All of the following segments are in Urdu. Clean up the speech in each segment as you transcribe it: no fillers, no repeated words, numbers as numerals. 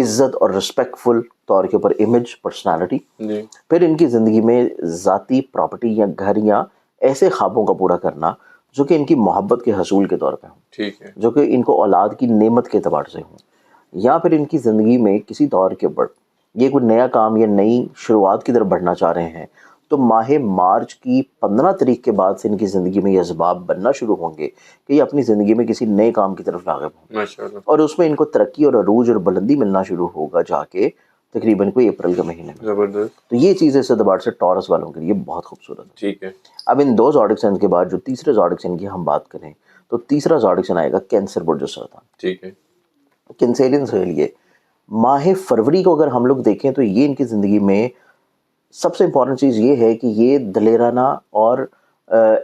عزت اور رسپیکٹفل طور کے اوپر امیج، پرسنالٹی. جی پھر ان کی زندگی میں ذاتی پراپرٹی یا گھر یا ایسے خوابوں کا پورا کرنا جو کہ ان کی محبت کے حصول کے طور پہ ہوں، ٹھیک ہے. جو کہ ان کو اولاد کی نعمت کے اعتبار سے ہوں. یا پھر ان کی زندگی میں کسی طور کے اوپر یہ کوئی نیا کام یا نئی شروعات کی طرف بڑھنا چاہ رہے ہیں، تو ماہ مارچ کی 15 تاریخ کے بعد سے ان کی زندگی میں یہ اسباب بننا شروع ہوں گے کہ یہ اپنی زندگی میں کسی نئے کام کی طرف راغب ہوں، ماشاءاللہ. اور اس میں ان کو ترقی اور عروج اور بلندی ملنا شروع ہوگا جا کے تقریباً کوئی اپریل کے مہینے میں. زبردست. تو یہ چیز اس اعتبار سے ٹورس والوں کے لیے بہت خوبصورت ہے. ٹھیک ہے. اب ان دو زوڈک سائن کے بعد جو تیسرے زوڈک سائن کی ہم بات کریں تو تیسرا زوڈک سائن آئے گا کینسر برج السرطان. ٹھیک ہے. کینسیرینز کے لیے ماہ فروری کو اگر ہم لوگ دیکھیں تو یہ ان کی زندگی میں سب سے امپورٹنٹ چیز یہ ہے کہ یہ دلیرانہ اور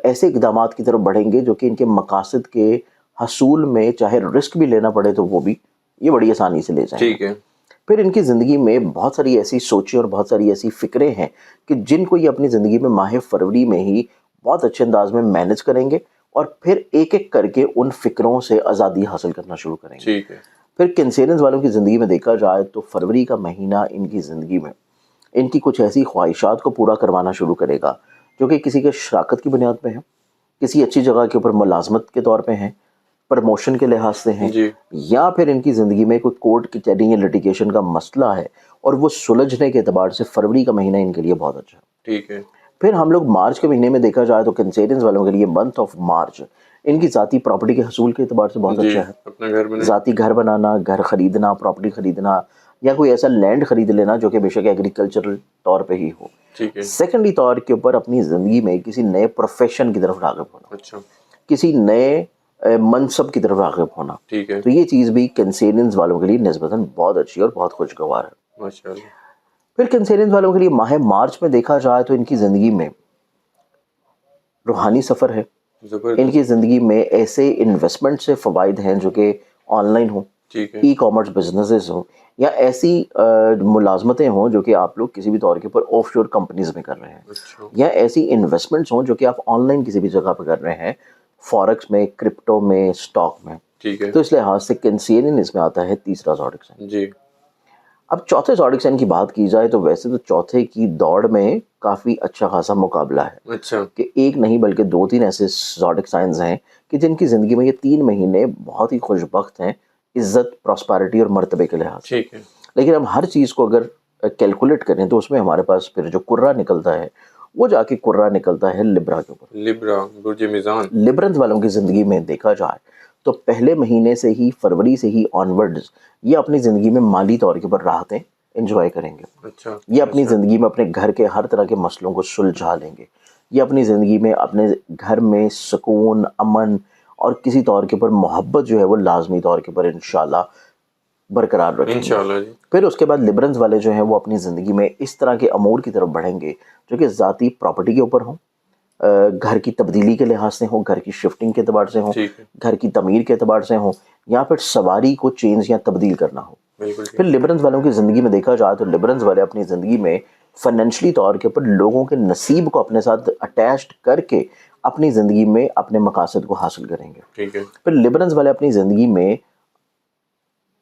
ایسے اقدامات کی طرف بڑھیں گے جو کہ ان کے مقاصد کے حصول میں چاہے رسک بھی لینا پڑے تو وہ بھی یہ بڑی آسانی سے لے جائیں گے. ٹھیک ہے. پھر ان کی زندگی میں بہت ساری ایسی سوچیں اور بہت ساری ایسی فکریں ہیں کہ جن کو یہ اپنی زندگی میں ماہ فروری میں ہی بہت اچھے انداز میں مینج کریں گے اور پھر ایک ایک کر کے ان فکروں سے آزادی حاصل کرنا شروع کریں گے. ٹھیک ہے. پھر کینسیرینز والوں کی زندگی میں دیکھا جائے تو فروری کا مہینہ ان کی زندگی میں ان کی کچھ ایسی خواہشات کو پورا کروانا شروع کرے گا جو کہ کسی کے شراکت کی بنیاد پہ ہیں، کسی اچھی جگہ کے اوپر ملازمت کے طور پہ ہیں، پرموشن کے لحاظ سے ہیں، جی یا پھر ان کی زندگی میں کوئی کورٹ کچہری یا لٹیگیشن کا مسئلہ ہے اور وہ سلجھنے کے اعتبار سے فروری کا مہینہ ان کے لیے بہت اچھا ہے. ٹھیک ہے. پھر ہم لوگ مارچ کے مہینے میں دیکھا جائے تو کینسیرینز والوں کے لیے منتھ آف مارچ ان کی ذاتی پراپرٹی کے حصول کے اعتبار سے بہت جی اچھا ہے. اپنا گھر بنائے. ذاتی گھر بنانا، گھر خریدنا، پراپرٹی خریدنا یا کوئی ایسا لینڈ خرید لینا جو کہ بے شک ایگریکلچرل طور پہ ہی ہو. ٹھیک ہے. سیکنڈلی طور کے اوپر اپنی زندگی میں کسی نئے پروفیشن کی طرف راغب ہونا، اچھا. کسی نئے منصب کی طرف راغب ہونا. ٹھیک ہے. تو یہ چیز بھی کینسیرینز والوں کے لیے نسبتاً بہت اچھی اور بہت خوشگوار ہے. ماشاءاللہ. پھر کینسیرینز والوں کے لیے ماہ مارچ میں دیکھا جائے تو ان کی زندگی میں روحانی سفر ہے. ان زبردست. کی زندگی میں ایسے انویسٹمنٹ سے فوائد ہیں جو کہ آن لائن ہوں، ٹھیک ہے. ای کامرس بزنسز ہوں، یا ایسی ملازمتیں ہوں جو کہ آپ لوگ کسی بھی طور کے اوپر آف شور کمپنیز میں کر رہے ہیں، اچھا. یا ایسی انویسٹمنٹس ہوں جو کہ آپ آن لائن کسی بھی جگہ پہ کر رہے ہیں، فارکس میں، کرپٹو میں، اسٹاک میں. ٹھیک ہے. تو اس لحاظ سے کینسیرین اس میں آتا ہے تیسرا زوڈک سائن. جی اب چوتھے زوڈک سائن کی بات کی جائے تو ویسے تو چوتھے کی دوڑ میں کافی اچھا خاصا مقابلہ ہے اچھا. کہ ایک نہیں بلکہ 2-3 ایسے زوڈک سائنز ہیں کہ جن کی زندگی میں یہ 3 مہینے بہت ہی خوش بخت ہیں عزت، پراسپیرٹی اور مرتبے کے لحاظ سے. ٹھیک ہے. لیکن اب ہر چیز کو اگر کیلکولیٹ کریں تو اس میں ہمارے پاس پھر جو کرہ نکلتا ہے وہ جا کے کرہ نکلتا ہے لبرا کے اوپر. لبرا برج میزان. لبرنز والوں کی زندگی میں دیکھا جائے تو پہلے مہینے سے ہی، فروری سے ہی آنورڈز یہ اپنی زندگی میں مالی طور کے اوپر راحتیں انجوائے کریں گے. اچھا. یہ اپنی زندگی میں اپنے گھر کے ہر طرح کے مسئلوں کو سلجھا لیں گے. یہ اپنی زندگی میں اپنے گھر میں سکون، امن اور کسی طور کے اوپر محبت جو ہے وہ لازمی طور کے اوپر انشاءاللہ برقرار رکھیں گے. انشاءاللہ. جی پھر اس کے بعد لبرنز والے جو ہیں وہ اپنی زندگی میں اس طرح کے امور کی طرف بڑھیں گے جو کہ ذاتی پراپرٹی کے اوپر ہوں، گھر کی تبدیلی کے لحاظ سے ہوں، گھر کی شفٹنگ کے اعتبار سے ہوں، ٹھیک ہے. گھر کی تعمیر کے اعتبار سے ہوں، یا پھر سواری کو چینج یا تبدیل کرنا ہو. بالکل ٹھیک. پھر لبرنز والوں کی زندگی میں دیکھا جائے تو لبرنز والے اپنی زندگی میں فائنینشلی طور کے اوپر لوگوں کے نصیب کو اپنے ساتھ اٹیچڈ کر کے اپنی زندگی میں اپنے مقاصد کو حاصل کریں گے. ٹھیک ہے. پھر لبرنز والے اپنی زندگی میں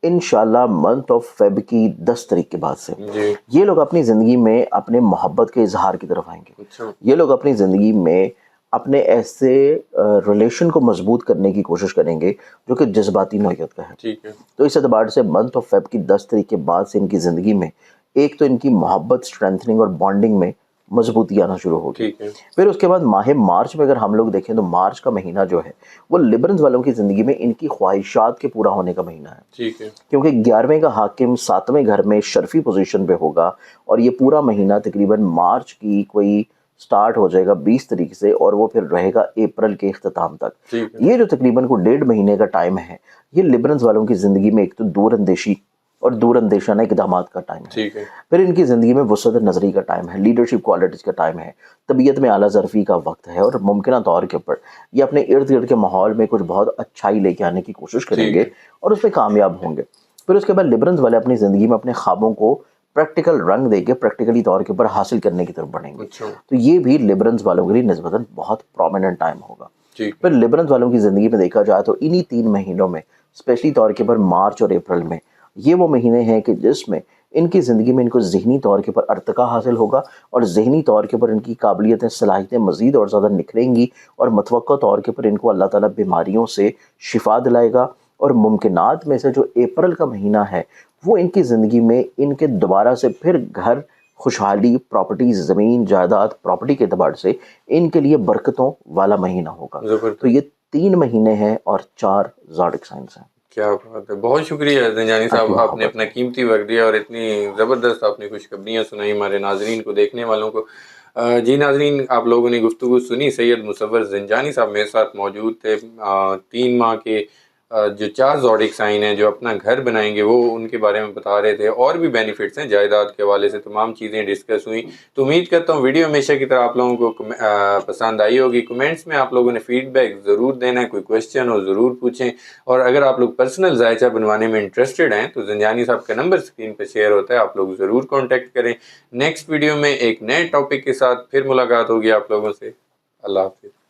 انشاءاللہ منتھ آف فیب کی 10 تاریخ کے بعد سے جی یہ لوگ اپنی زندگی میں اپنے محبت کے اظہار کی طرف آئیں گے. اچھا. یہ لوگ اپنی زندگی میں اپنے ایسے ریلیشن کو مضبوط کرنے کی کوشش کریں گے جو کہ جذباتی نوعیت کا ہے. ٹھیک ہے. تو اس اعتبار سے منتھ آف فیب کی 10 تاریخ کے بعد سے ان کی زندگی میں ایک تو ان کی محبت، اسٹرینتھننگ اور بانڈنگ میں مضبوطی آنا شروع ہوگی. ٹھیک ہے. پھر اس کے بعد ماہ مارچ میں اگر ہم لوگ دیکھیں تو مارچ کا مہینہ جو ہے وہ لبرنز والوں کی زندگی میں ان کی خواہشات کے پورا ہونے کا مہینہ ہے. ٹھیک ہے. کیونکہ 11ویں کا حاکم 7ویں گھر میں شرفی پوزیشن پہ ہوگا اور یہ پورا مہینہ تقریباً مارچ کی کوئی سٹارٹ ہو جائے گا 20 تاریخ سے اور وہ پھر رہے گا اپریل کے اختتام تک. ٹھیک ہے. یہ جو تقریباً کو 1.5 مہینے کا ٹائم ہے یہ لبرنز والوں کی زندگی میں ایک تو دور اندیشی اور دور اندیشانہ اقدامات کا ٹائم ہے. ٹھیک ہے. پھر ان کی زندگی میں وسعت نظری کا ٹائم ہے، لیڈرشپ کوالٹیز کا ٹائم ہے، طبیعت میں اعلیٰ ظرفی کا وقت ہے، اور ممکنہ طور کے اوپر یہ اپنے ارد گرد کے ماحول میں کچھ بہت اچھائی لے کے آنے کی کوشش کریں ٹھیک گے ہے. اور اس میں کامیاب ہوں گے. پھر اس کے بعد لبرنز والے اپنی زندگی میں اپنے خوابوں کو پریکٹیکل رنگ دے کے پریکٹیکلی طور کے اوپر حاصل کرنے کی طرف بڑھیں گے. اچھا. تو یہ بھی لبرنز والوں کے لیے نسبتاً بہت پرومیننٹ ٹائم ہوگا. ٹھیک ہے. پھر لبرنز والوں کی زندگی میں دیکھا جائے تو انہی 3 مہینوں میں اسپیشلی طور کے اوپر مارچ اور اپریل میں یہ وہ مہینے ہیں کہ جس میں ان کی زندگی میں ان کو ذہنی طور کے اوپر ارتقا حاصل ہوگا اور ذہنی طور کے اوپر ان کی قابلیتیں صلاحیتیں مزید اور زیادہ نکھریں گی اور متوقع طور کے اوپر ان کو اللہ تعالیٰ بیماریوں سے شفا دلائے گا. اور ممکنات میں سے جو اپریل کا مہینہ ہے وہ ان کی زندگی میں ان کے دوبارہ سے پھر گھر خوشحالی پراپرٹیز زمین جائیداد پراپرٹی کے اعتبار سے ان کے لیے برکتوں والا مہینہ ہوگا. تو یہ 3 مہینے ہیں اور 4 زوڈک سائنس ہیں. کیا بات ہے, بہت شکریہ زنجانی صاحب, آپ نے اپنا قیمتی وقت دیا اور اتنی زبردست آپ نے خوشخبریاں سنائی ہمارے ناظرین کو, دیکھنے والوں کو. جی ناظرین, آپ لوگوں نے گفتگو سنی, سید مصور زنجانی صاحب میرے ساتھ موجود تھے. 3 ماہ کے جو 4 زوڈک سائن ہیں جو اپنا گھر بنائیں گے وہ ان کے بارے میں بتا رہے تھے, اور بھی بینیفٹس ہیں جائیداد کے حوالے سے, تمام چیزیں ڈسکس ہوئیں. تو امید کرتا ہوں ویڈیو ہمیشہ کی طرح آپ لوگوں کو پسند آئی ہوگی. کمنٹس میں آپ لوگوں نے فیڈ بیک ضرور دینا ہے, کوئی کویشچن ہو ضرور پوچھیں, اور اگر آپ لوگ پرسنل ذائچہ بنوانے میں انٹرسٹڈ ہیں تو زنجانی صاحب کا نمبر اسکرین پہ شیئر ہوتا ہے, آپ لوگ ضرور کانٹیکٹ کریں. نیکسٹ ویڈیو میں ایک نئے ٹاپک کے ساتھ پھر ملاقات ہوگی آپ لوگوں سے. اللہ حافظ.